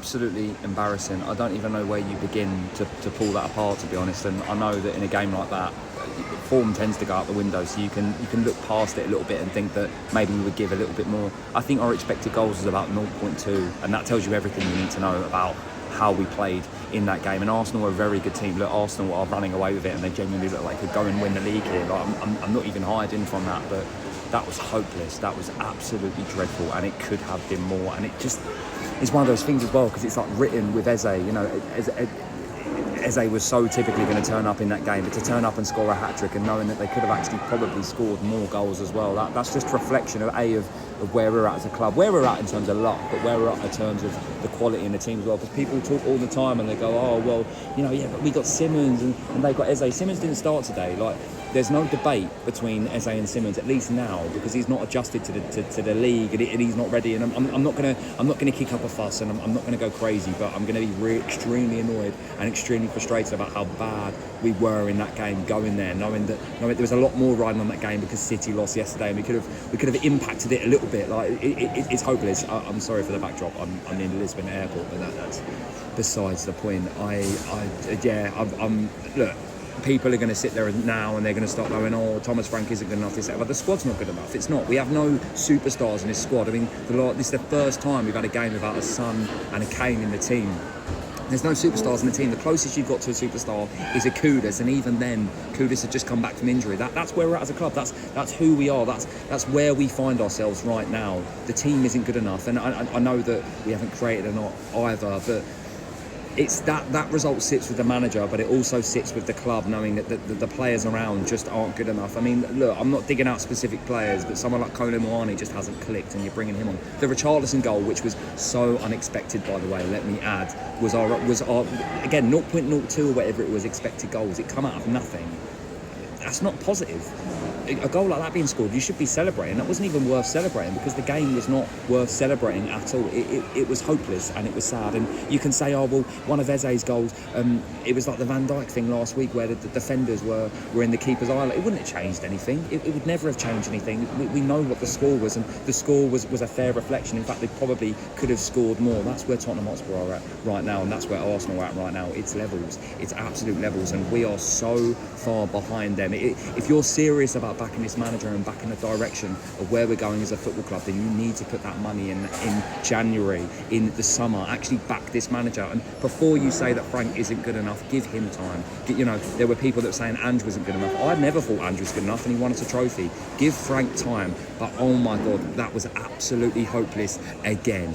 absolutely embarrassing. I don't even know where you begin to pull that apart, to be honest. And I know that in a game like that, form tends to go out the window, so you can look past it a little bit and think that maybe we would give a little bit more. I think our expected goals was about 0.2, and that tells you everything you need to know about how we played in that game. And Arsenal are a very good team. Look, Arsenal are running away with it, and they genuinely look like they could go and win the league here. Like, I'm not even hiding from that, but that was hopeless. That was absolutely dreadful, and it could have been more. And it just is one of those things as well, because it's like written with Eze. You know, Eze was so typically going to turn up in that game, but to turn up and score a hat-trick, and knowing that they could have actually probably scored more goals as well, that's just a reflection of where we're at as a club, where we're at in terms of luck, but where we're at in terms of the quality in the team as well. Because people talk all the time and they go, oh, well, you know, yeah, but we got Simmons and they got Eze. Simmons didn't start today. Like, there's no debate between Eze and Simmons, at least now, because he's not adjusted to the league, and he's not ready. And I'm not gonna kick up a fuss, and I'm not gonna go crazy, but I'm gonna be extremely annoyed and extremely frustrated about how bad we were in that game, going there, knowing that there was a lot more riding on that game because City lost yesterday, and we could have impacted it a little bit. Like, it's hopeless. I'm sorry for the backdrop. I'm in Lisbon Airport, but that's besides the point. Look. People are going to sit there now and they're going to start going, oh, Thomas Frank isn't good enough. The squad's not good enough. It's not. We have no superstars in this squad. I mean, this is the first time we've had a game without a Son and a Kane in the team. There's no superstars in the team. The closest you've got to a superstar is a Kudus, and even then, Kudus had just come back from injury. That's where we're at as a club. That's who we are. That's where we find ourselves right now. The team isn't good enough, and I know that we haven't created a lot either, but it's that result sits with the manager, but it also sits with the club, knowing that the players around just aren't good enough. I mean, look, I'm not digging out specific players, but someone like Kolo Muani just hasn't clicked, and you're bringing him on. The Richarlison goal, which was so unexpected, by the way, let me add, was our again 0.02 or whatever it was expected goals. It come out of nothing. That's not positive. A goal like that being scored, you should be celebrating. That wasn't even worth celebrating, because the game was not worth celebrating at all. It was hopeless, and it was sad. And you can say, oh, well, one of Eze's goals, it was like the Van Dijk thing last week where the defenders were in the keeper's eye. It wouldn't have changed anything. It would never have changed anything. We know what the score was, and the score was a fair reflection. In fact, they probably could have scored more. That's where Tottenham Hotspur are at right now, and that's where Arsenal are at right now. It's levels. It's absolute levels, and we are so far behind them. If you're serious about backing this manager and backing the direction of where we're going as a football club, then you need to put that money in January, in the summer. Actually back this manager, and before you say that Frank isn't good enough, give him time. You know, there were people that were saying Andrew wasn't good enough. I never thought Andrew was good enough, and he won us a trophy. Give Frank time. But oh my God, that was absolutely hopeless again.